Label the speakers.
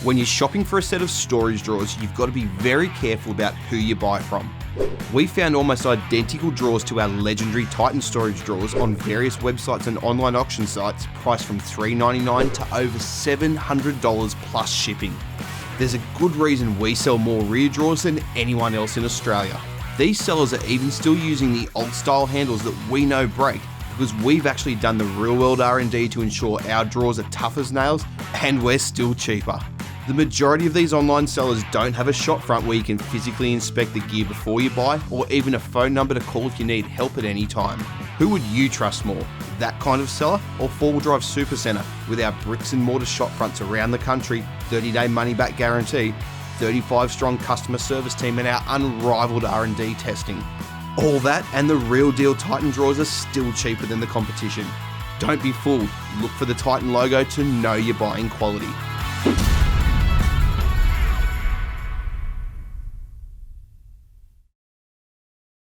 Speaker 1: When you're shopping for a set of storage drawers, you've got to be very careful about who you buy from. We found almost identical drawers to our legendary Titan storage drawers on various websites and online auction sites, priced from $3.99 to over $700 plus shipping. There's a good reason we sell more rear drawers than anyone else in Australia. These sellers are even still using the old style handles that we know break, because we've actually done the real world R&D to ensure our drawers are tough as nails, and we're still cheaper. The majority of these online sellers don't have a shop front where you can physically inspect the gear before you buy, or even a phone number to call if you need help at any time. Who would you trust more, that kind of seller or 4-wheel drive Supacentre with our bricks and mortar shop fronts around the country, 30-day money back guarantee, 35 strong customer service team and our unrivaled R&D testing? All that and the real deal Titan drawers are still cheaper than the competition. Don't be fooled, look for the Titan logo to know you're buying quality.